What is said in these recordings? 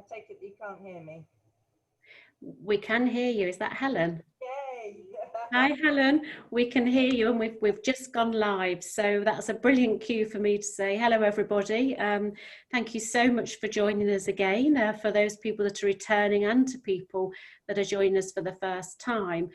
I take it you can't hear me. We can hear you. Is that Helen? Yay! Hi, Helen. We can hear you, and we've just gone live. So that's a brilliant cue for me to say hello, everybody. Thank you so much for joining us again. For those people that are returning and to people that are joining us for the first time.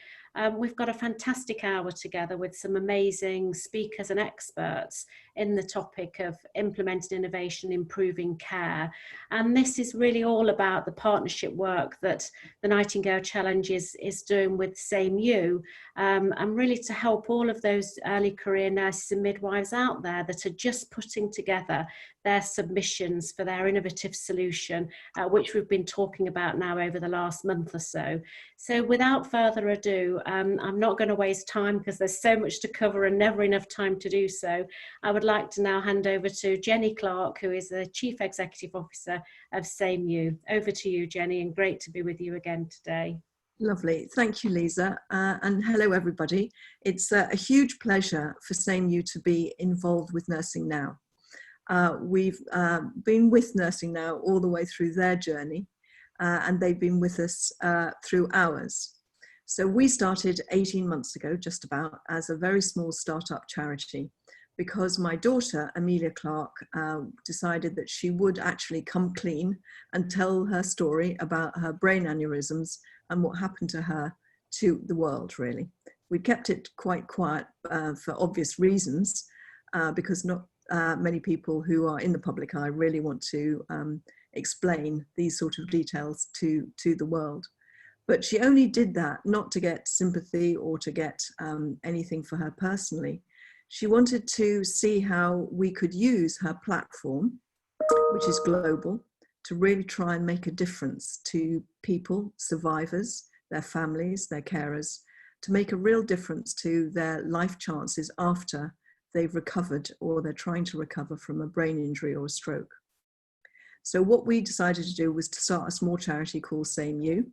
We've got a fantastic hour together with some amazing speakers and experts in the topic of implemented innovation, improving care. And this is really all about the partnership work that the Nightingale Challenge is doing with Same You, and really to help all of those early career nurses and midwives out there that are just putting together their submissions for their innovative solution, which we've been talking about now over the last month or so. So without further ado, I'm not going to waste time because there's so much to cover and never enough time to do so. I would like to now hand over to Jenny Clark, who is the Chief Executive Officer of Same You. Over to you, Jenny, and great to be with you again today. Lovely. Thank you, Lisa. And hello, everybody. It's a huge pleasure for Same You to be involved with Nursing Now. We've been with Nursing Now all the way through their journey, and they've been with us through ours. So we started 18 months ago, just about, as a very small startup charity, because my daughter, Amelia Clark, decided that she would actually come clean and tell her story about her brain aneurysms and what happened to her to the world, really. We kept it quite quiet for obvious reasons, because not many people who are in the public eye really want to explain these sort of details to the world. But she only did that not to get sympathy or to get anything for her personally. She wanted to see how we could use her platform, which is global, to really try and make a difference to people, survivors, their families, their carers, to make a real difference to their life chances after they've recovered or they're trying to recover from a brain injury or a stroke. So what we decided to do was to start a small charity called Same You.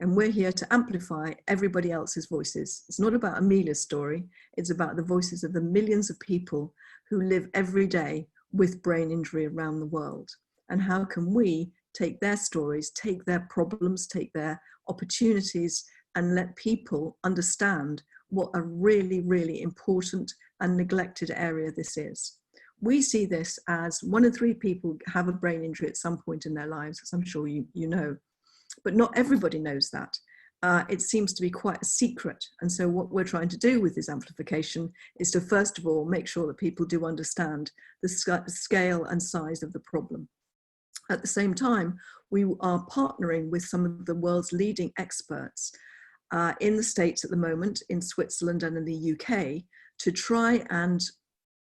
And we're here to amplify everybody else's voices. It's not about Amelia's story. It's about the voices of the millions of people who live every day with brain injury around the world. And how can we take their stories, take their problems, take their opportunities, and let people understand what a really, really important and neglected area this is. We see this as 1 in 3 people have a brain injury at some point in their lives, as I'm sure you know. But not everybody knows that. It seems to be quite a secret. And so what we're trying to do with this amplification is to, first of all, make sure that people do understand the scale and size of the problem. At the same time, we are partnering with some of the world's leading experts in the States at the moment, in Switzerland and in the UK, to try and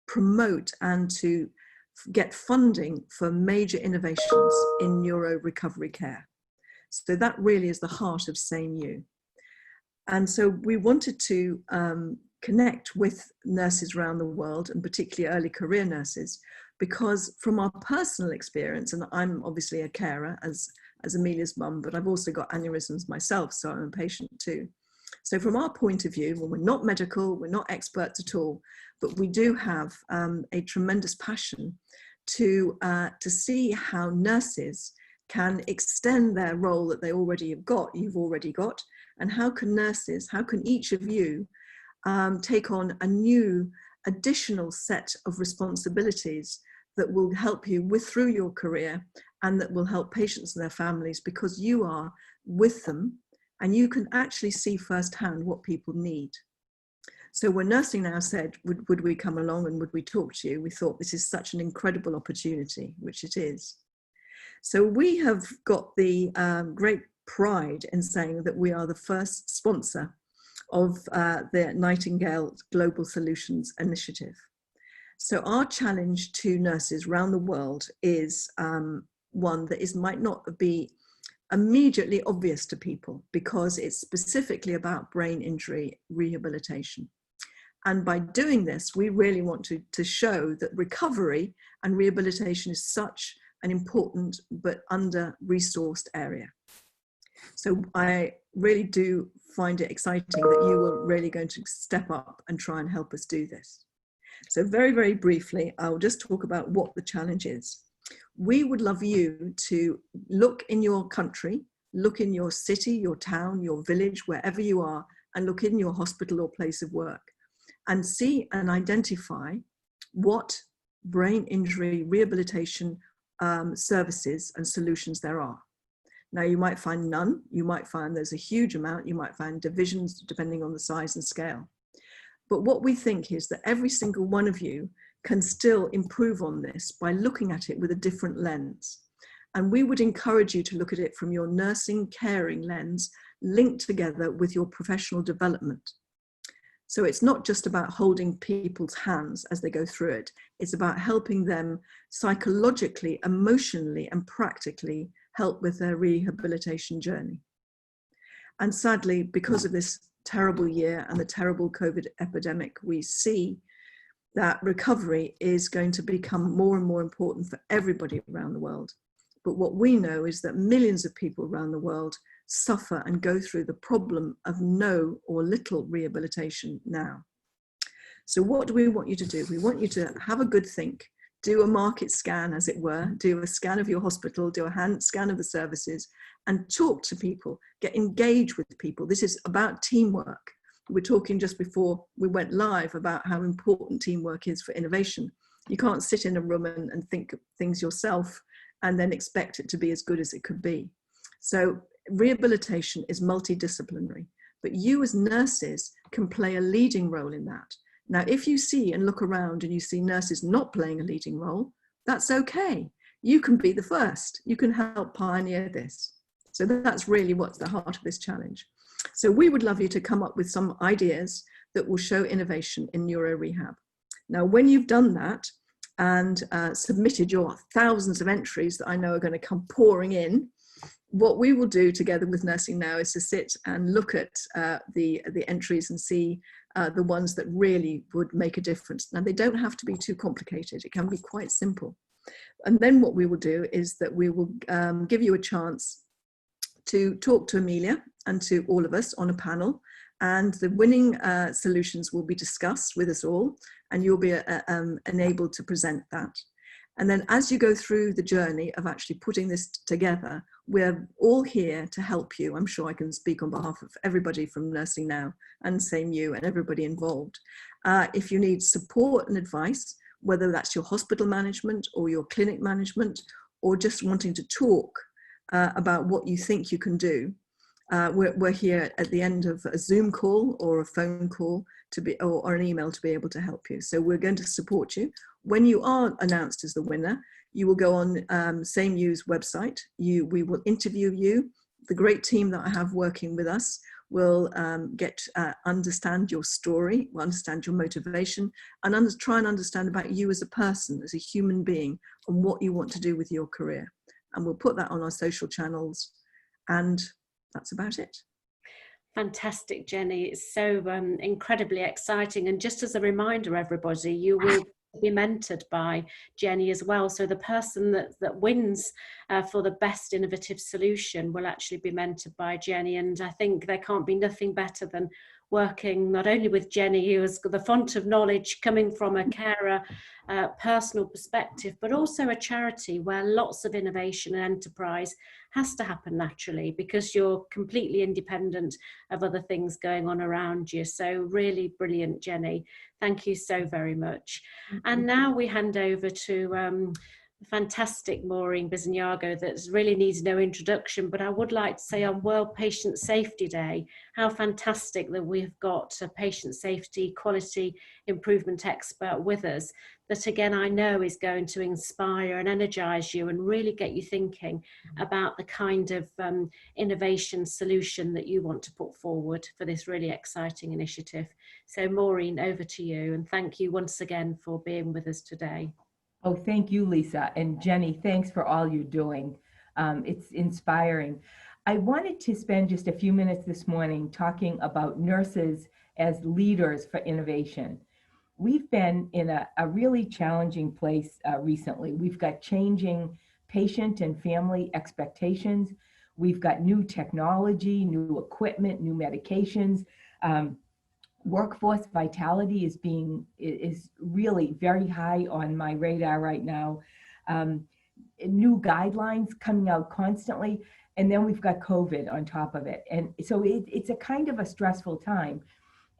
promote and to get funding for major innovations in neuro recovery care. So that really is the heart of Same You. And so we wanted to connect with nurses around the world, and particularly early career nurses, because from our personal experience, and I'm obviously a carer as Amelia's mum, but I've also got aneurysms myself, so I'm a patient too. So from our point of view, well, we're not medical, we're not experts at all, but we do have a tremendous passion to see how nurses can extend their role that they already have got, you've already got, and how can nurses, how can each of you take on a new additional set of responsibilities that will help you through your career and that will help patients and their families, because you are with them and you can actually see firsthand what people need. So when Nursing Now said, would we come along and would we talk to you, we thought this is such an incredible opportunity, which it is. So we have got the great pride in saying that we are the first sponsor of the Nightingale Global Solutions Initiative. So our challenge to nurses around the world is one that might not be immediately obvious to people, because it's specifically about brain injury rehabilitation. And by doing this, we really want to show that recovery and rehabilitation is such an important but under-resourced area. So I really do find it exciting that you are really going to step up and try and help us do this. So very, very briefly, I'll just talk about what the challenge is. We would love you to look in your country, look in your city, your town, your village, wherever you are, and look in your hospital or place of work and see and identify what brain injury rehabilitation services and solutions there are. Now, you might find none, you might find there's a huge amount, you might find divisions depending on the size and scale. But what we think is that every single one of you can still improve on this by looking at it with a different lens. And we would encourage you to look at it from your nursing, caring lens, linked together with your professional development. So it's not just about holding people's hands as they go through it. It's about helping them psychologically, emotionally, and practically help with their rehabilitation journey. And sadly, because of this terrible year and the terrible COVID epidemic, we see that recovery is going to become more and more important for everybody around the world. But what we know is that millions of people around the world suffer and go through the problem of no or little rehabilitation now. So what do we want you to do? We want you to have a good think, do a market scan, as it were, do a scan of your hospital, do a hand scan of the services, and talk to people, get engaged with people. This is about teamwork. We were talking just before we went live about how important teamwork is for innovation. You can't sit in a room and think of things yourself and then expect it to be as good as it could be. So rehabilitation is multidisciplinary, but you as nurses can play a leading role in that. Now, if you see and look around and you see nurses not playing a leading role, that's okay. You can be the first. You can help pioneer this. So that's really what's the heart of this challenge. So we would love you to come up with some ideas that will show innovation in neuro rehab. Now, when you've done that and submitted your thousands of entries that I know are going to come pouring in, what we will do together with Nursing Now is to sit and look at the entries and see the ones that really would make a difference. Now, they don't have to be too complicated. It can be quite simple. And then what we will do is that we will give you a chance to talk to Amelia and to all of us on a panel, and the winning solutions will be discussed with us all, and you'll be enabled to present that. And then as you go through the journey of actually putting this together, we're all here to help you. I'm sure I can speak on behalf of everybody from Nursing Now and same you and everybody involved. If you need support and advice, whether that's your hospital management or your clinic management, or just wanting to talk about what you think you can do, we're here at the end of a Zoom call or a phone call to be, or an email to be able to help you. So we're going to support you. When you are announced as the winner, you will go on Same You's website. We will interview you. The great team that I have working with us will understand your story, will understand your motivation, and try and understand about you as a person, as a human being, and what you want to do with your career. And we'll put that on our social channels, and that's about it. Fantastic, Jenny. It's so incredibly exciting. And just as a reminder, everybody, you will be mentored by Jenny as well. So the person that wins for the best innovative solution will actually be mentored by Jenny. And I think there can't be nothing better than working not only with Jenny, who is the font of knowledge coming from a carer personal perspective, but also a charity where lots of innovation and enterprise has to happen naturally because you're completely independent of other things going on around you. So really brilliant, Jenny. Thank you so very much. And now we hand over to fantastic Maureen Bisignago that really needs no introduction, but I would like to say on World Patient Safety Day, how fantastic that we've got a patient safety quality improvement expert with us that again I know is going to inspire and energize you and really get you thinking about the kind of innovation solution that you want to put forward for this really exciting initiative. So Maureen, over to you, and thank you once again for being with us today. Oh, thank you, Lisa. And Jenny, thanks for all you're doing. It's inspiring. I wanted to spend just a few minutes this morning talking about nurses as leaders for innovation. We've been in a really challenging place recently. We've got changing patient and family expectations. We've got new technology, new equipment, new medications. Workforce vitality is really very high on my radar right now. new guidelines coming out constantly. And then we've got COVID on top of it. And so it's a kind of a stressful time.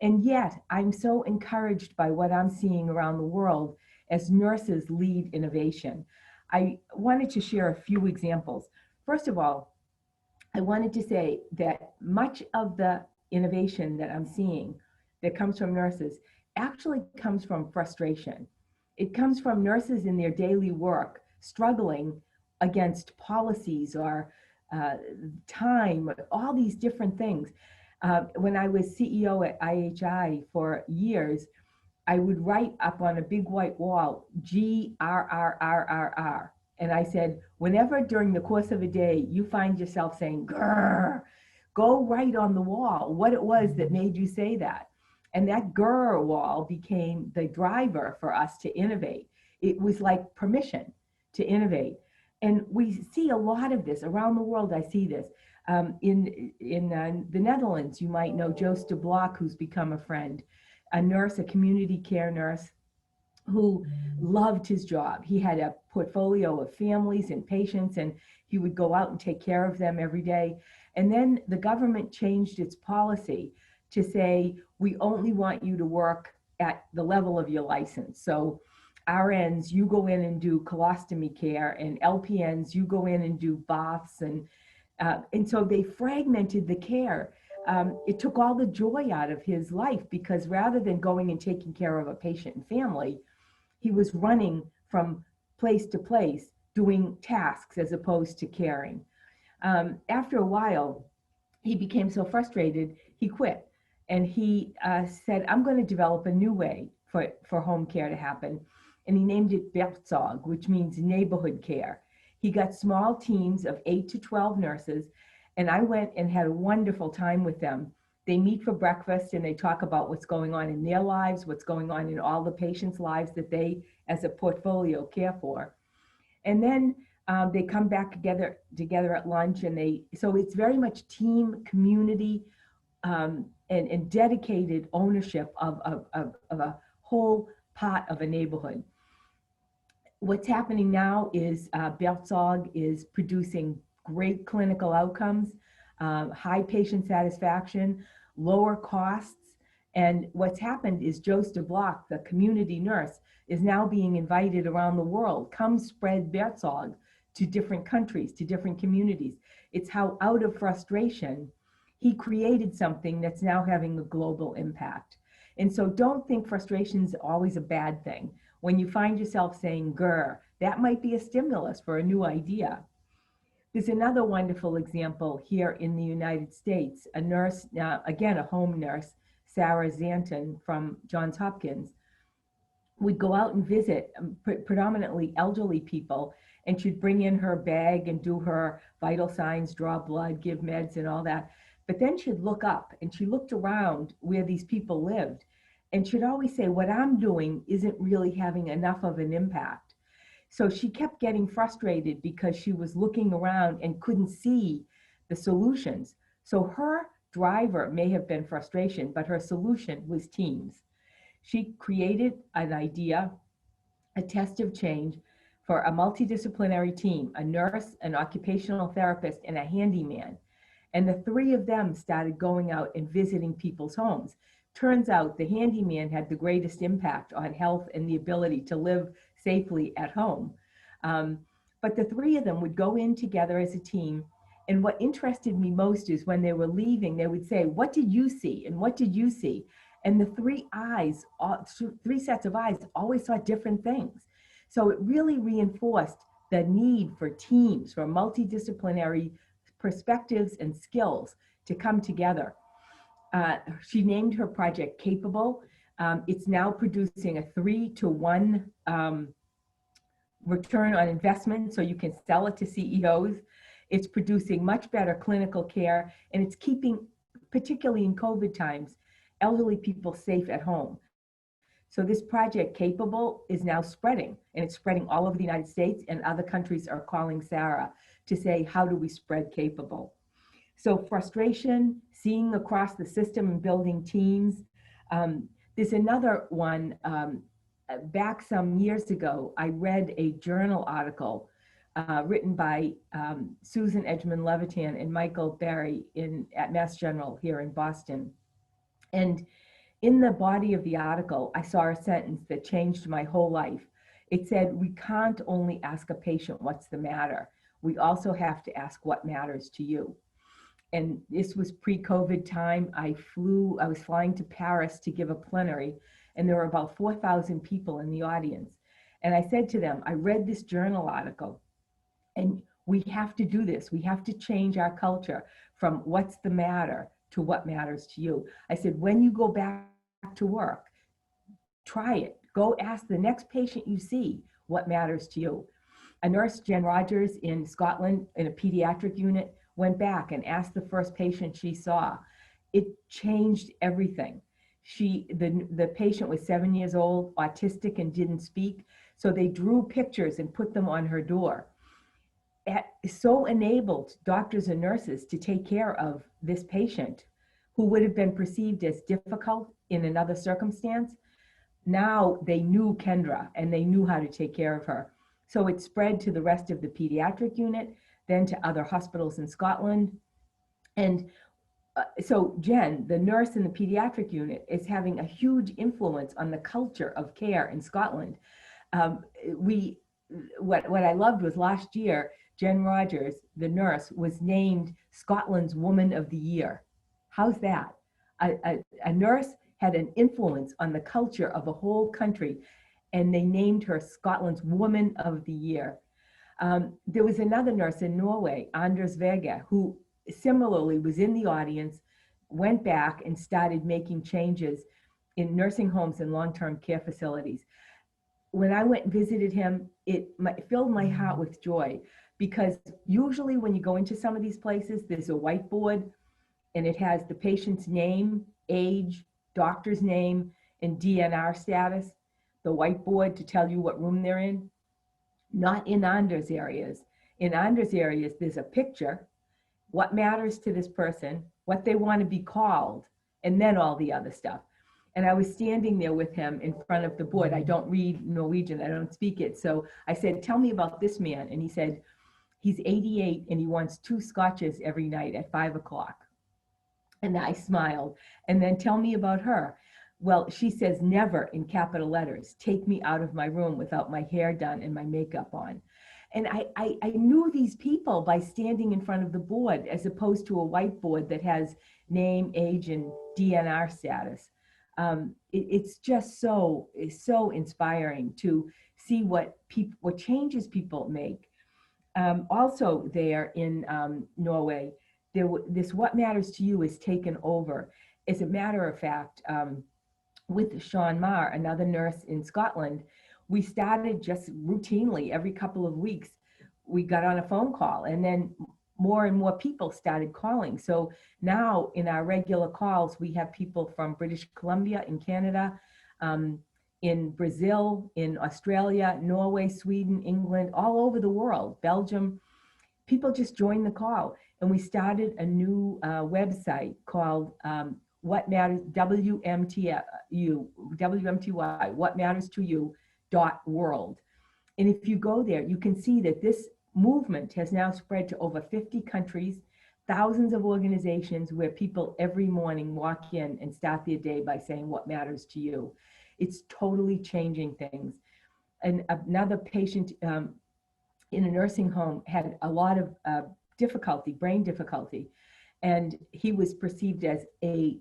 And yet I'm so encouraged by what I'm seeing around the world as nurses lead innovation. I wanted to share a few examples. First of all, I wanted to say that much of the innovation that I'm seeing that comes from nurses actually comes from frustration. It comes from nurses in their daily work struggling against policies or time, all these different things. When I was CEO at IHI for years, I would write up on a big white wall, GRRRRR. And I said, whenever during the course of a day you find yourself saying, grrr, go write on the wall what it was that made you say that. And that grrr wall became the driver for us to innovate. It was like permission to innovate. And we see a lot of this around the world. I see this. In the Netherlands, you might know Joost de Blok, who's become a friend, a nurse, a community care nurse who loved his job. He had a portfolio of families and patients, and he would go out and take care of them every day. And then the government changed its policy to say, we only want you to work at the level of your license. So RNs, you go in and do colostomy care, and LPNs, you go in and do baths. And so they fragmented the care. It took all the joy out of his life, because rather than going and taking care of a patient and family, he was running from place to place doing tasks as opposed to caring. After a while, he became so frustrated, he quit. And he said, I'm going to develop a new way for home care to happen. And he named it Buurtzorg, which means neighborhood care. He got small teams of 8 to 12 nurses, and I went and had a wonderful time with them. They meet for breakfast and they talk about what's going on in their lives, what's going on in all the patients' lives that they, as a portfolio, care for. And then they come back together at lunch, and so it's very much team, community, and dedicated ownership of a whole part of a neighborhood. What's happening now is Buurtzorg is producing great clinical outcomes, high patient satisfaction, lower costs. And what's happened is Joost de Blok, the community nurse, is now being invited around the world. Come spread Buurtzorg to different countries, to different communities. It's how out of frustration, he created something that's now having a global impact. And so don't think frustration is always a bad thing. When you find yourself saying, grr, that might be a stimulus for a new idea. There's another wonderful example here in the United States. A nurse, again, a home nurse, Sarah Zanton from Johns Hopkins, would go out and visit predominantly elderly people, and she'd bring in her bag and do her vital signs, draw blood, give meds and all that. But then she'd look up, and she looked around where these people lived, and she'd always say, what I'm doing isn't really having enough of an impact. So she kept getting frustrated because she was looking around and couldn't see the solutions. So her driver may have been frustration, but her solution was teams. She created an idea, a test of change, for a multidisciplinary team, a nurse, an occupational therapist, and a handyman. And the three of them started going out and visiting people's homes. Turns out the handyman had the greatest impact on health and the ability to live safely at home. But the three of them would go in together as a team. And what interested me most is when they were leaving, they would say, what did you see? And what did you see? And the three sets of eyes always saw different things. So it really reinforced the need for teams, for multidisciplinary perspectives and skills to come together. She named her project Capable. It's now producing a 3-to-1 return on investment, so you can sell it to CEOs. It's producing much better clinical care, and it's keeping, particularly in COVID times, elderly people safe at home. So this project Capable is now spreading, and it's spreading all over the United States, and other countries are calling Sarah to say, how do we spread Capable? So frustration, seeing across the system and building teams. There's another one, back some years ago, I read a journal article written by Susan Edgman Levitan and Michael Berry at Mass General here in Boston. And in the body of the article, I saw a sentence that changed my whole life. It said, "We can't only ask a patient what's the matter. We also have to ask what matters to you." And this was pre-COVID time. I was flying to Paris to give a plenary, and there were about 4,000 people in the audience. And I said to them, I read this journal article, and we have to do this. We have to change our culture from what's the matter to what matters to you. I said, when you go back to work, try it. Go ask the next patient you see what matters to you. A nurse, Jen Rogers in Scotland in a pediatric unit, went back and asked the first patient she saw. It changed everything. The patient was 7 years old, autistic, and didn't speak. So they drew pictures and put them on her door. So enabled doctors and nurses to take care of this patient who would have been perceived as difficult in another circumstance. Now they knew Kendra and they knew how to take care of her. So it spread to the rest of the pediatric unit, then to other hospitals in Scotland. And so Jen, the nurse in the pediatric unit, is having a huge influence on the culture of care in Scotland. What I loved was last year, Jen Rogers, the nurse, was named Scotland's Woman of the Year. How's that? A nurse had an influence on the culture of a whole country, and they named her Scotland's Woman of the Year. There was another nurse in Norway, Anders Vega, who similarly was in the audience, went back and started making changes in nursing homes and long-term care facilities. When I went and visited him, it filled my heart with joy, because usually when you go into some of these places, there's a whiteboard and it has the patient's name, age, doctor's name, and DNR status, the whiteboard to tell you what room they're in. Not in Anders areas. In Anders areas, there's a picture, what matters to this person, what they want to be called, and then all the other stuff. And I was standing there with him in front of the board. I don't read Norwegian, I don't speak it. So I said, tell me about this man. And he said, he's 88 and he wants 2 scotches every night at 5 o'clock. And I smiled. And then tell me about her. Well, she says, never, in capital letters, take me out of my room without my hair done and my makeup on. And I knew these people by standing in front of the board, as opposed to a whiteboard that has name, age, and DNR status. It's just so inspiring to see what changes people make. Also there in Norway, this What Matters to You is taken over. As a matter of fact, with Sean Marr, another nurse in Scotland, we started just routinely every couple of weeks, we got on a phone call, and then more and more people started calling. So now in our regular calls, we have people from British Columbia in Canada, in Brazil, in Australia, Norway, Sweden, England, all over the world, Belgium. People just joined the call. And we started a new website called What Matters, WMTY, What Matters to You .world. And if you go there, you can see that this movement has now spread to over 50 countries, thousands of organizations where people every morning walk in and start their day by saying what matters to you. It's totally changing things. And another patient in a nursing home had a lot of brain difficulty, and he was perceived as a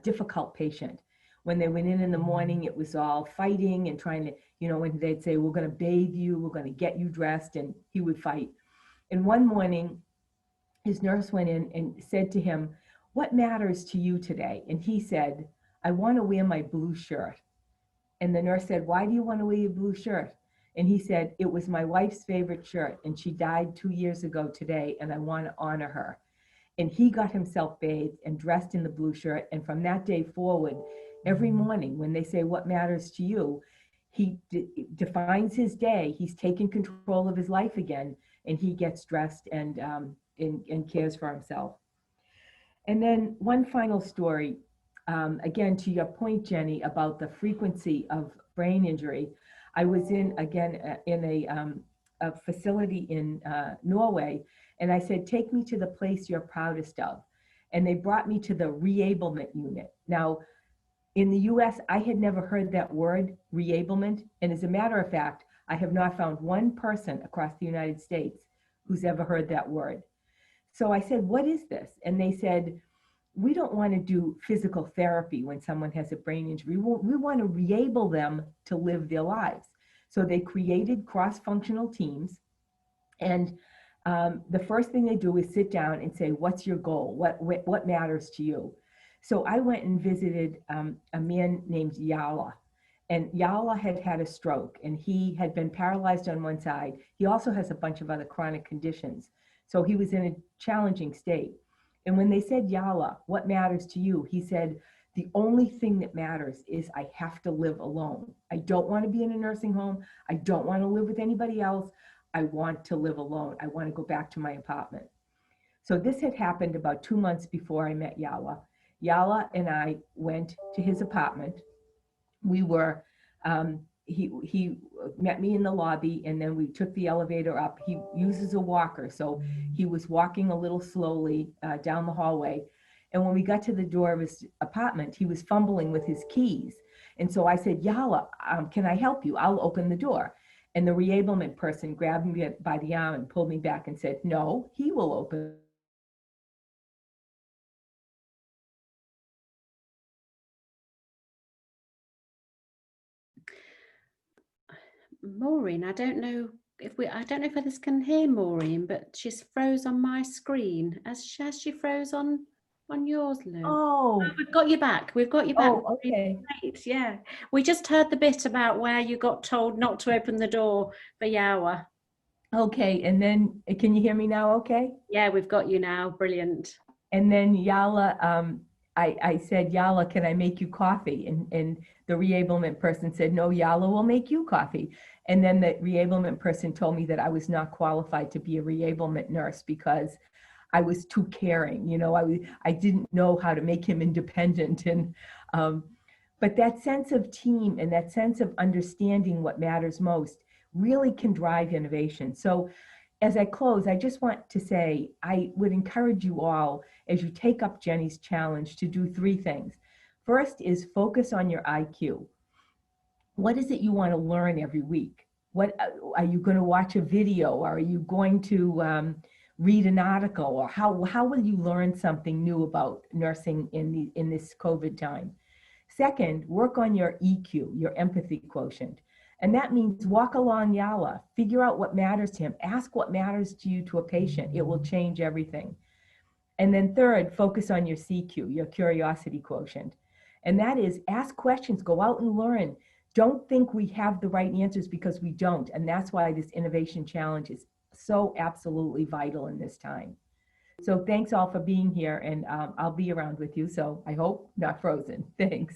difficult patient. When they went in the morning, it was all fighting and trying to, when they'd say, we're going to bathe you, we're going to get you dressed, and he would fight. And one morning, his nurse went in and said to him, what matters to you today? And he said, I want to wear my blue shirt. And the nurse said, why do you want to wear your blue shirt? And he said, it was my wife's favorite shirt, and she died 2 years ago today, and I want to honor her. And he got himself bathed and dressed in the blue shirt. And from that day forward, every morning when they say what matters to you, he defines his day. He's taken control of his life again, and he gets dressed and cares for himself. And then one final story, again, to your point, Jenny, about the frequency of brain injury. I was in a a facility in Norway, and I said, take me to the place you're proudest of. And they brought me to the reablement unit. Now, in the US, I had never heard that word, reablement. And as a matter of fact, I have not found one person across the United States who's ever heard that word. So I said, what is this? And they said, we don't want to do physical therapy when someone has a brain injury. We want to reable them to live their lives. So they created cross-functional teams. And the first thing they do is sit down and say, what's your goal? What matters to you? So I went and visited a man named Yala. And Yala had had a stroke, and he had been paralyzed on one side. He also has a bunch of other chronic conditions. So he was in a challenging state. And when they said, Yala, what matters to you? He said, the only thing that matters is I have to live alone. I don't want to be in a nursing home. I don't want to live with anybody else. I want to live alone. I want to go back to my apartment. So this had happened about 2 months before I met Yala. Yala and I went to his apartment. We were, he met me in the lobby, and then we took the elevator up. He uses a walker, so he was walking a little slowly down the hallway. And when we got to the door of his apartment, he was fumbling with his keys. And so I said, Yala, can I help you? I'll open the door. And the reablement person grabbed me by the arm and pulled me back and said, no, he will open. Maureen, I don't know if others can hear Maureen, but she's froze on my screen. Has she froze on yours, Lou? Oh, we've got you back. We've got you back. oh, okay. Great, yeah. We just heard the bit about where you got told not to open the door for Yawa. Okay, and then, can you hear me now okay? Yeah, we've got you now. Brilliant. And then Yala, I said, Yala, can I make you coffee? And the reablement person said, no, Yala will make you coffee. And then the reablement person told me that I was not qualified to be a reablement nurse because I was too caring. You know, I didn't know how to make him independent. And but that sense of team and that sense of understanding what matters most really can drive innovation. So as I close, I just want to say, I would encourage you all, as you take up Jenny's challenge, to do 3 things. First is focus on your IQ. What is it you want to learn every week? What are you going to watch a video? Or are you going to read an article? Or how will you learn something new about nursing in this COVID time? Second, work on your EQ, your empathy quotient. And that means walk along Yala, figure out what matters to him, ask what matters to you to a patient. It will change everything. And then third, focus on your CQ, your curiosity quotient. And that is ask questions, go out and learn. Don't think we have the right answers because we don't. And that's why this innovation challenge is so absolutely vital in this time. So thanks all for being here, and I'll be around with you. So I hope not frozen. Thanks.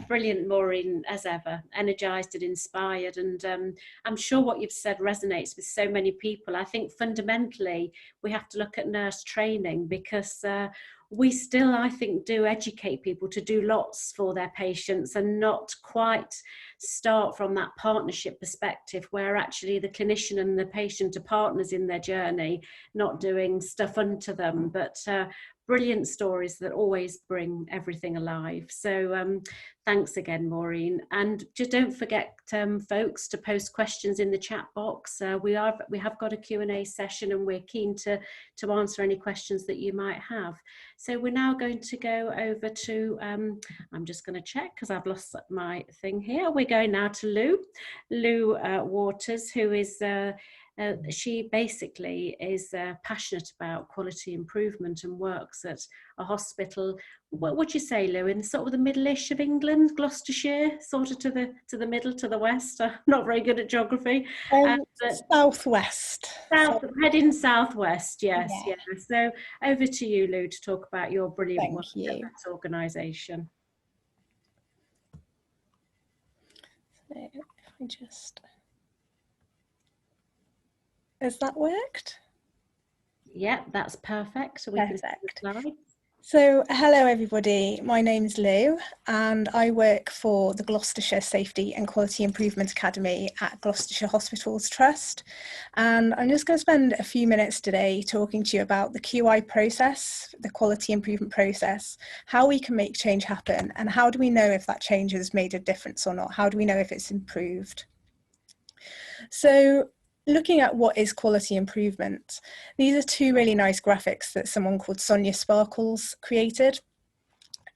Brilliant, Maureen, as ever, energized and inspired. And I'm sure what you've said resonates with so many people. I think fundamentally we have to look at nurse training because we still, I think, do educate people to do lots for their patients and not quite start from that partnership perspective where actually the clinician and the patient are partners in their journey, not doing stuff unto them, but brilliant stories that always bring everything alive. So thanks again, Maureen. And just don't forget, folks, to post questions in the chat box. We have got a Q&A session and we're keen to answer any questions that you might have. So we're now going to go over to, I'm just going to check because I've lost my thing here. We're going now to Lou Waters, who is she basically is passionate about quality improvement and works at a hospital. What would you say, Lou, in sort of the middle-ish of England, Gloucestershire, sort of to the middle, to the west? I'm not very good at geography. Southwest. Heading southwest, yes, yeah. So over to you, Lou, to talk about your brilliant work at that organisation. So if I just... Has that worked? Yeah, that's perfect. So we can see the slide. So, hello everybody, my name's Lou and I work for the Gloucestershire Safety and Quality Improvement Academy at Gloucestershire Hospitals Trust, and I'm just going to spend a few minutes today talking to you about the QI process, the quality improvement process, how we can make change happen, and how do we know if that change has made a difference or not, how do we know if it's improved. So, looking at what is quality improvement, these are two really nice graphics that someone called Sonia Sparkles created.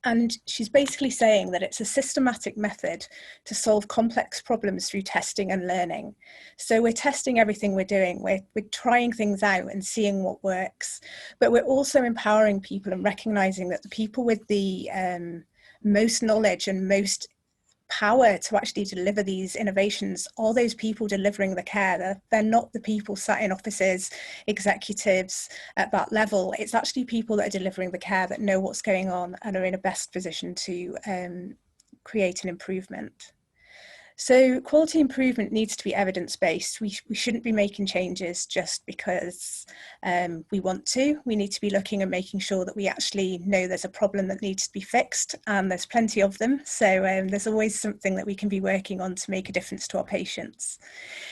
And she's basically saying that it's a systematic method to solve complex problems through testing and learning. So we're testing everything we're doing, we're trying things out and seeing what works, but we're also empowering people and recognizing that the people with the most knowledge and most power to actually deliver these innovations are those people delivering the care. They're not the people sat in offices, executives at that level. It's actually people that are delivering the care that know what's going on and are in a best position to create an improvement. So quality improvement needs to be evidence-based. We shouldn't be making changes just because we want to. We need to be looking and making sure that we actually know there's a problem that needs to be fixed, and there's plenty of them. So there's always something that we can be working on to make a difference to our patients.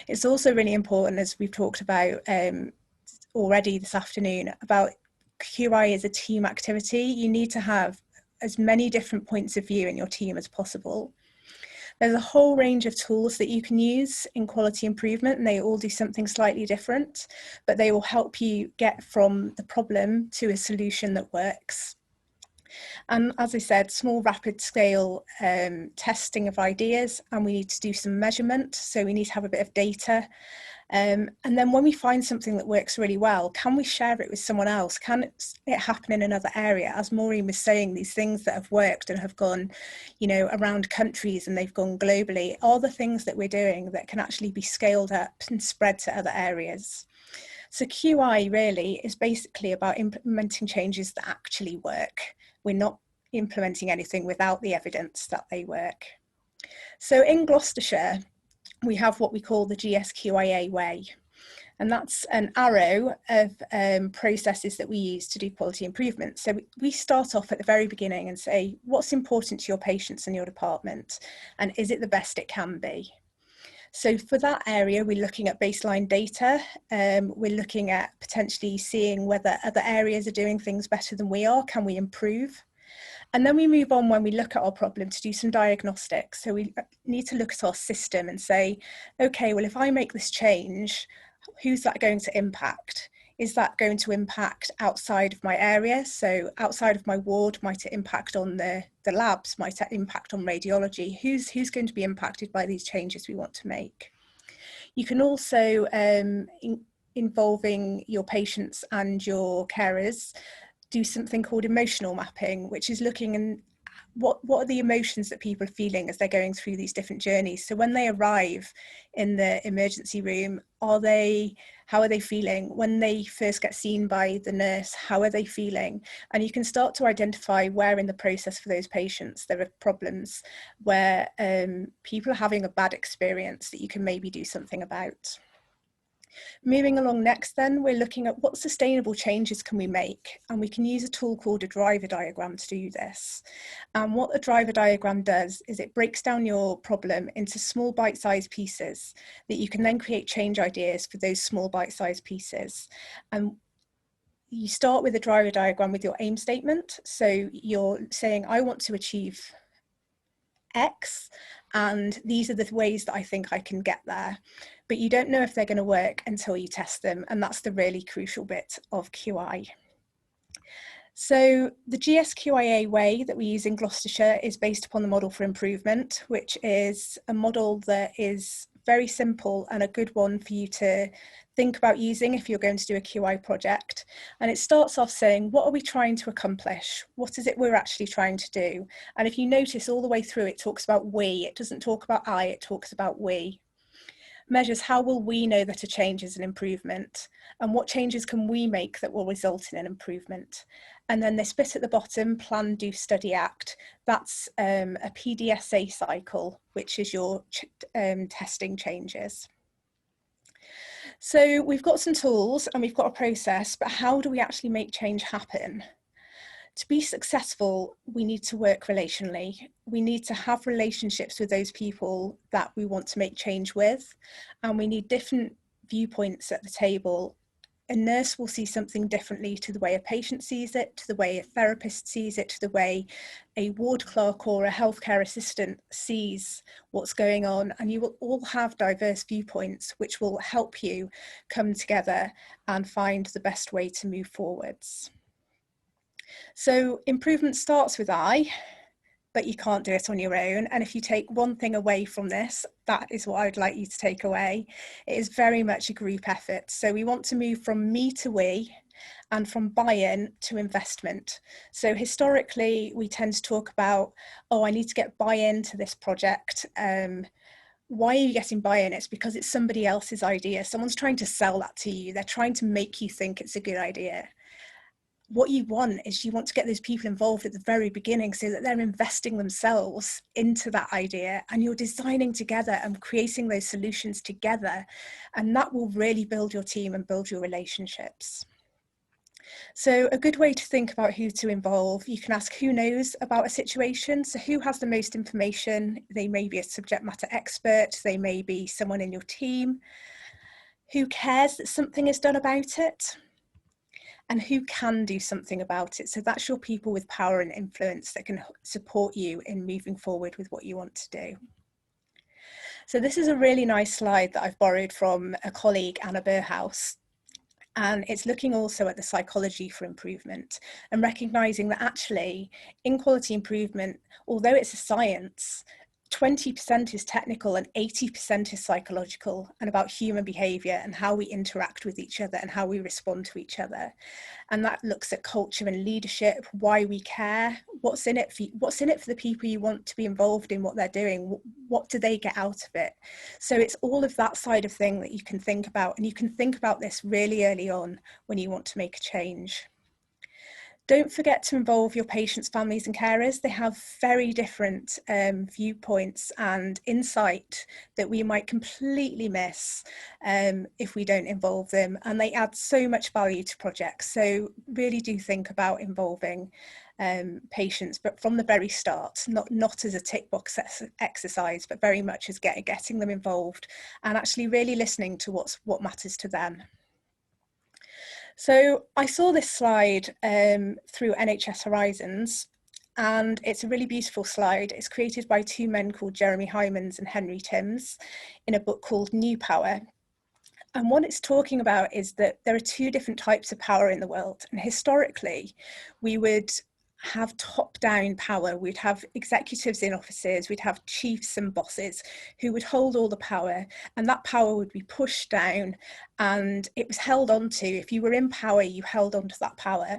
It's also really important, as we've talked about already this afternoon, about QI as a team activity. You need to have as many different points of view in your team as possible. There's a whole range of tools that you can use in quality improvement, and they all do something slightly different, but they will help you get from the problem to a solution that works. And as I said, small rapid scale testing of ideas, and we need to do some measurement. So we need to have a bit of data. And then when we find something that works really well, can we share it with someone else? Can it happen in another area? As Maureen was saying, these things that have worked and have gone, you know, around countries and they've gone globally, are the things that we're doing that can actually be scaled up and spread to other areas. So QI really is basically about implementing changes that actually work. We're not implementing anything without the evidence that they work. So in Gloucestershire, we have what we call the GSQIA Way. And that's an arrow of processes that we use to do quality improvement. So we start off at the very beginning and say, what's important to your patients and your department? And is it the best it can be? So for that area, we're looking at baseline data. We're looking at potentially seeing whether other areas are doing things better than we are. Can we improve? And then we move on when we look at our problem to do some diagnostics. So we need to look at our system and say, okay, well, if I make this change, who's that going to impact? Is that going to impact outside of my area? So outside of my ward, might it impact on the labs? Might it impact on radiology? Who's going to be impacted by these changes we want to make? You can also, involving your patients and your carers, do something called emotional mapping, which is looking at what are the emotions that people are feeling as they're going through these different journeys. So when they arrive in the emergency room, how are they feeling? When they first get seen by the nurse, how are they feeling? And you can start to identify where in the process for those patients there are problems, where people are having a bad experience that you can maybe do something about. Moving along next then, we're looking at what sustainable changes can we make, and we can use a tool called a driver diagram to do this. And what a driver diagram does is it breaks down your problem into small bite-sized pieces that you can then create change ideas for those small bite-sized pieces. And you start with a driver diagram with your aim statement. So you're saying, I want to achieve X, and these are the ways that I think I can get there. But you don't know if they're going to work until you test them, and that's the really crucial bit of QI. So the GSQIA way that we use in Gloucestershire is based upon the model for improvement, which is a model that is very simple and a good one for you to think about using if you're going to do a QI project. And it starts off saying, what are we trying to accomplish? What is it we're actually trying to do? And if you notice all the way through, it talks about we. It doesn't talk about I, it talks about we. Measures how will we know that a change is an improvement, and what changes can we make that will result in an improvement. And then this bit at the bottom, plan, do, study, act, that's a PDSA cycle, which is your testing changes. So we've got some tools and we've got a process, but how do we actually make change happen? To be successful, we need to work relationally. We need to have relationships with those people that we want to make change with, and we need different viewpoints at the table. A nurse will see something differently to the way a patient sees it, to the way a therapist sees it, to the way a ward clerk or a healthcare assistant sees what's going on. And you will all have diverse viewpoints, which will help you come together and find the best way to move forwards. So improvement starts with I, but you can't do it on your own. And if you take one thing away from this, that is what I'd like you to take away. It is very much a group effort. So we want to move from me to we, and from buy-in to investment. So historically, we tend to talk about, oh, I need to get buy-in to this project. Why are you getting buy-in? It's because it's somebody else's idea. Someone's trying to sell that to you. They're trying to make you think it's a good idea. What you want is you want to get those people involved at the very beginning so that they're investing themselves into that idea, and you're designing together and creating those solutions together, and that will really build your team and build your relationships. So a good way to think about who to involve, you can ask who knows about a situation. So who has the most information? They may be a subject matter expert, they may be someone in your team. Who cares that something is done about it? And who can do something about it? So that's your people with power and influence that can support you in moving forward with what you want to do. So this is a really nice slide that I've borrowed from a colleague, Anna Burhouse. And it's looking also at the psychology for improvement and recognizing that actually in quality improvement, although it's a science, 20% is technical and 80% is psychological and about human behavior and how we interact with each other and how we respond to each other. And that looks at culture and leadership, why we care, what's in it for the people you want to be involved in what they're doing, what do they get out of it? So it's all of that side of thing that you can think about, and you can think about this really early on when you want to make a change. Don't forget to involve your patients, families and carers. They have very different viewpoints and insight that we might completely miss if we don't involve them. And they add so much value to projects. So really do think about involving patients, but from the very start, not as a tick box exercise, but very much as getting them involved and actually really listening to what matters to them. So I saw this slide through NHS Horizons, and it's a really beautiful slide. It's created by two men called Jeremy Hymans and Henry Timms in a book called New Power. And what it's talking about is that there are two different types of power in the world. And historically, we would have top-down power. We'd have executives in offices, we'd have chiefs and bosses who would hold all the power, and that power would be pushed down and it was held onto. If you were in power, you held onto that power.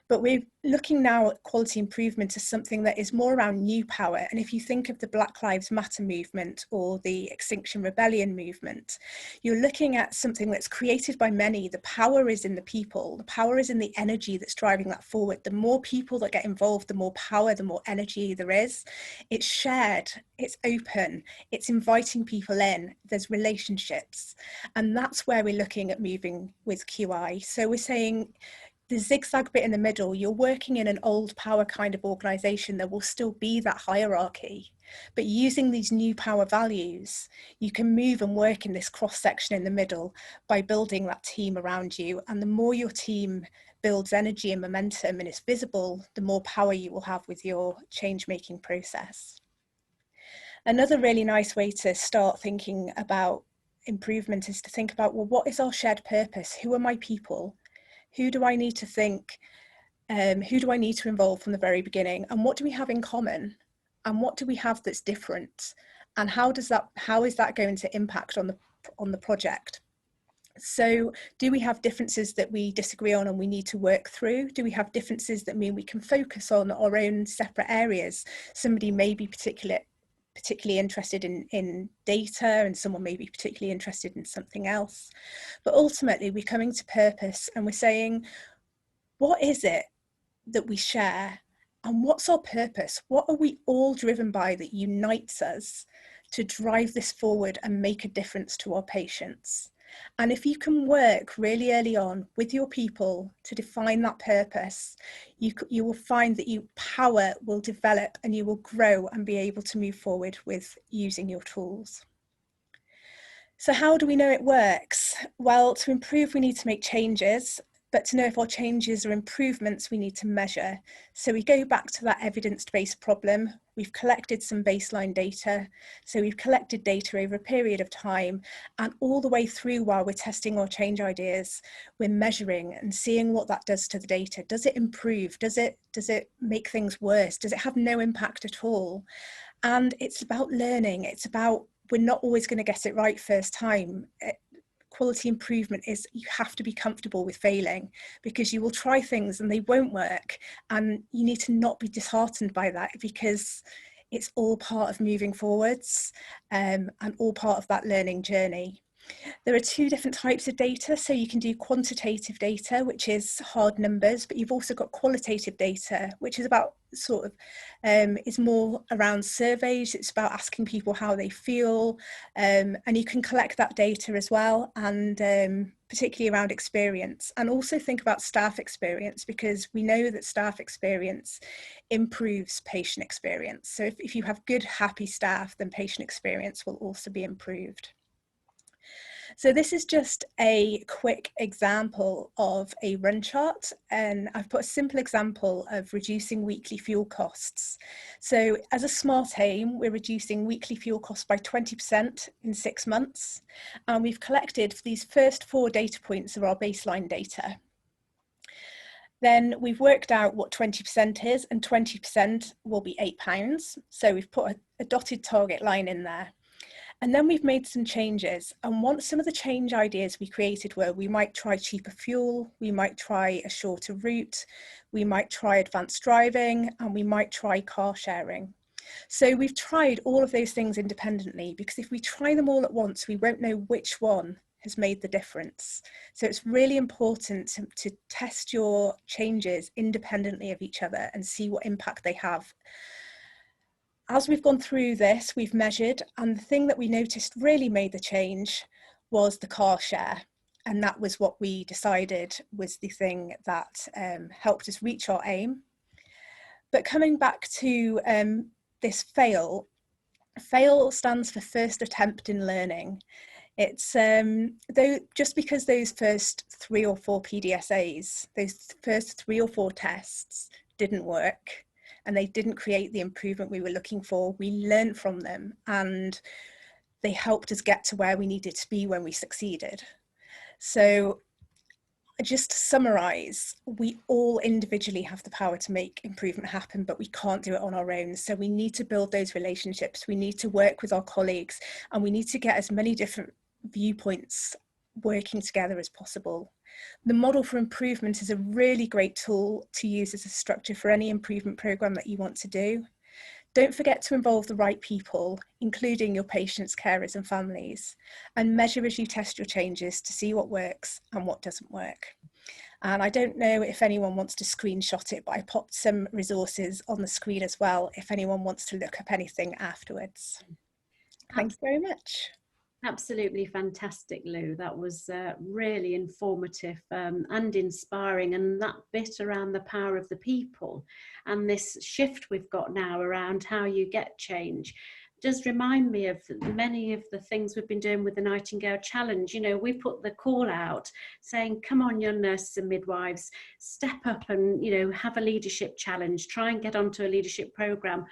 But we're looking now at quality improvement as something that is more around new power. And if you think of the Black Lives Matter movement or the Extinction Rebellion movement, you're looking at something that's created by many. The power is in the people. The power is in the energy that's driving that forward. The more people that get involved, the more power, the more energy there is. It's shared, it's open, it's inviting people in, there's relationships. And that's where we're looking at moving with QI. So we're saying, the zigzag bit in the middle, you're working in an old power kind of organisation, there will still be that hierarchy. But using these new power values, you can move and work in this cross section in the middle by building that team around you. And the more your team builds energy and momentum and is visible, the more power you will have with your change-making process. Another really nice way to start thinking about improvement is to think about, well, what is our shared purpose? Who are my people? Who do I need to think? Who do I need to involve from the very beginning? And what do we have in common? And what do we have that's different? And how is that going to impact on the project? So do we have differences that we disagree on and we need to work through? Do we have differences that mean we can focus on our own separate areas? Somebody may be particularly interested in data, and someone may be particularly interested in something else. But ultimately, we're coming to purpose and we're saying, what is it that we share? And what's our purpose? What are we all driven by that unites us to drive this forward and make a difference to our patients? And if you can work really early on with your people to define that purpose, you will find that your power will develop and you will grow and be able to move forward with using your tools. So how do we know it works? Well, to improve, we need to make changes, but to know if our changes are improvements, we need to measure. So we go back to that evidence-based problem. We've collected some baseline data. So we've collected data over a period of time, and all the way through while we're testing our change ideas, we're measuring and seeing what that does to the data. Does it improve? Does it make things worse? Does it have no impact at all? And it's about learning. It's about, we're not always going to get it right first time. Quality improvement is, you have to be comfortable with failing, because you will try things and they won't work, and you need to not be disheartened by that, because it's all part of moving forwards and all part of that learning journey. There are two different types of data. So you can do quantitative data, which is hard numbers, but you've also got qualitative data, which is about is more around surveys. It's about asking people how they feel, and you can collect that data as well, and particularly around experience, and also think about staff experience, because we know that staff experience improves patient experience. So if you have good, happy staff, then patient experience will also be improved. So this is just a quick example of a run chart, and I've put a simple example of reducing weekly fuel costs. So as a smart aim, we're reducing weekly fuel costs by 20% in 6 months, and we've collected these first 4 data points of our baseline data. Then we've worked out what 20% is, and 20% will be £8. So we've put a dotted target line in there. And then we've made some changes. And some of the change ideas we created were, we might try cheaper fuel, we might try a shorter route, we might try advanced driving, and we might try car sharing. So we've tried all of those things independently, because if we try them all at once, we won't know which one has made the difference. So it's really important to test your changes independently of each other and see what impact they have. As we've gone through this, we've measured, and the thing that we noticed really made the change was the car share. And that was what we decided was the thing that helped us reach our aim. But coming back to this FAIL stands for first attempt in learning. It's just because those first 3 or 4 PDSAs, those first 3 or 4 tests didn't work, and they didn't create the improvement we were looking for, we learned from them, and they helped us get to where we needed to be when we succeeded. So just to summarize, we all individually have the power to make improvement happen, but we can't do it on our own. So we need to build those relationships. We need to work with our colleagues, and we need to get as many different viewpoints working together as possible. The model for improvement is a really great tool to use as a structure for any improvement program that you want to do. Don't forget to involve the right people, including your patients, carers and families, and measure as you test your changes to see what works and what doesn't work. And I don't know if anyone wants to screenshot it, but I popped some resources on the screen as well if anyone wants to look up anything afterwards. Thank you very much. Absolutely fantastic, Lou. That was really informative and inspiring, and that bit around the power of the people and this shift we've got now around how you get change does remind me of many of the things we've been doing with the Nightingale Challenge. You know, we put the call out saying, come on, young nurses and midwives, step up and, you know, have a leadership challenge, try and get onto a leadership program.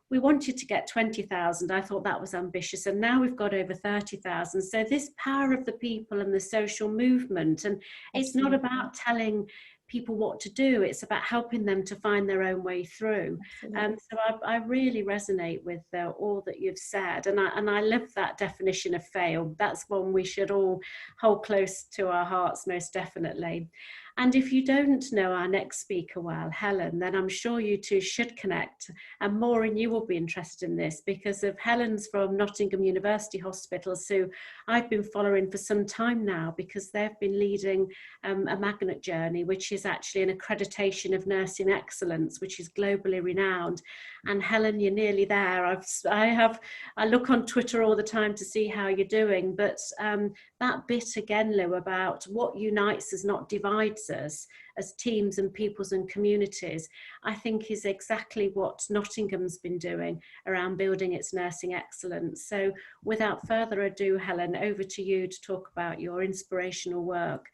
We wanted to get 20,000. I thought that was ambitious. And now we've got over 30,000. So this power of the people and the social movement, and it's not about telling people what to do, it's about helping them to find their own way through. So I really resonate with all that you've said, and I love that definition of fail. That's one we should all hold close to our hearts, most definitely. And if you don't know our next speaker well, Helen, then I'm sure you two should connect, and Maureen, you will be interested in this because of Helen's from Nottingham University Hospitals, who I've been following for some time now, because they've been leading a magnet journey, which is actually an accreditation of nursing excellence, which is globally renowned. And Helen, you're nearly there. I look on Twitter all the time to see how you're doing, but that bit again, Lou, about what unites us, not divides us as teams and peoples and communities, I think is exactly what Nottingham's been doing around building its nursing excellence. So without further ado, Helen, over to you to talk about your inspirational work,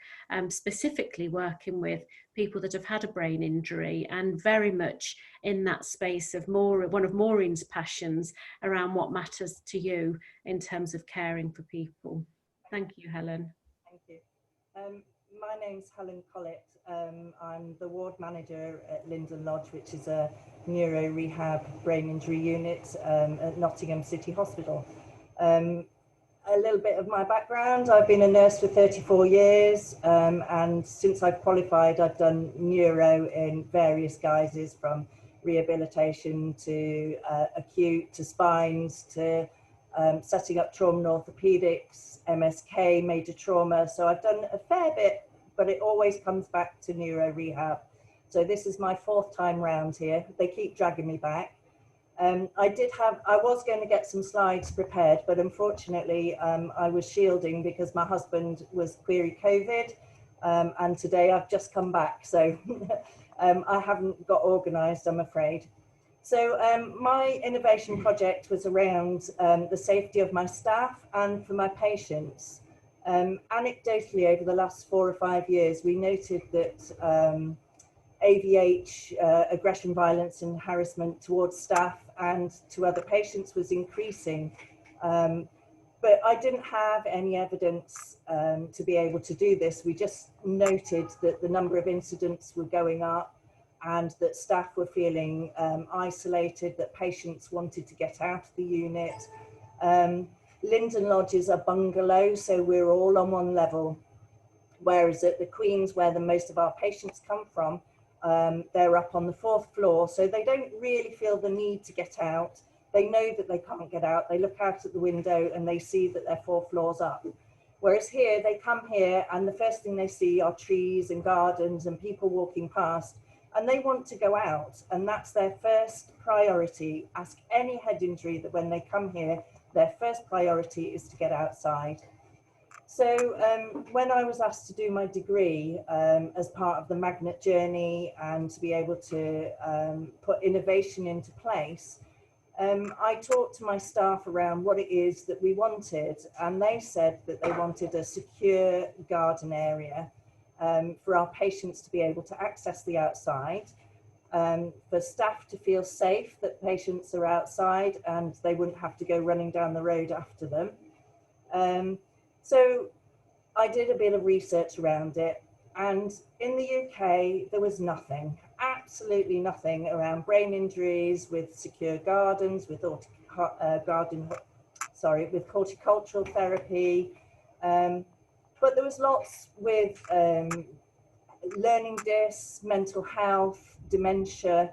specifically working with people that have had a brain injury, and very much in that space of one of Maureen's passions around what matters to you in terms of caring for people. Thank you, Helen. Thank you. My name's Helen Collett. I'm the ward manager at Linden Lodge, which is a neuro rehab brain injury unit at Nottingham City Hospital. A little bit of my background: I've been a nurse for 34 years, and since I've qualified, I've done neuro in various guises, from rehabilitation to acute, to spines, to setting up trauma and orthopedics, MSK, major trauma. So I've done a fair bit, but it always comes back to neuro rehab. So this is my 4th time round here. They keep dragging me back. I was going to get some slides prepared, but unfortunately I was shielding because my husband was query COVID, and today I've just come back, so I haven't got organised, I'm afraid. So my innovation project was around the safety of my staff and for my patients. Anecdotally, over the last 4 or 5 years, we noted that AVH, aggression, violence and harassment towards staff and to other patients was increasing. But I didn't have any evidence to be able to do this. We just noted that the number of incidents were going up and that staff were feeling isolated, that patients wanted to get out of the unit. Linden Lodge is a bungalow, so we're all on one level, whereas at the Queen's, where the most of our patients come from, they're up on the 4th floor, so they don't really feel the need to get out. They know that they can't get out. They look out at the window and they see that they're 4 floors up. Whereas here, they come here and the first thing they see are trees and gardens and people walking past, and they want to go out, and that's their first priority. Ask any head injury that when they come here, their first priority is to get outside. So when I was asked to do my degree as part of the magnet journey and to be able to put innovation into place, I talked to my staff around what it is that we wanted, and they said that they wanted a secure garden area for our patients to be able to access the outside, for staff to feel safe that patients are outside and they wouldn't have to go running down the road after them. So I did a bit of research around it, and in the UK there was nothing, absolutely nothing around brain injuries with secure gardens, with horticultural therapy, but there was lots with learning dis, mental health, dementia,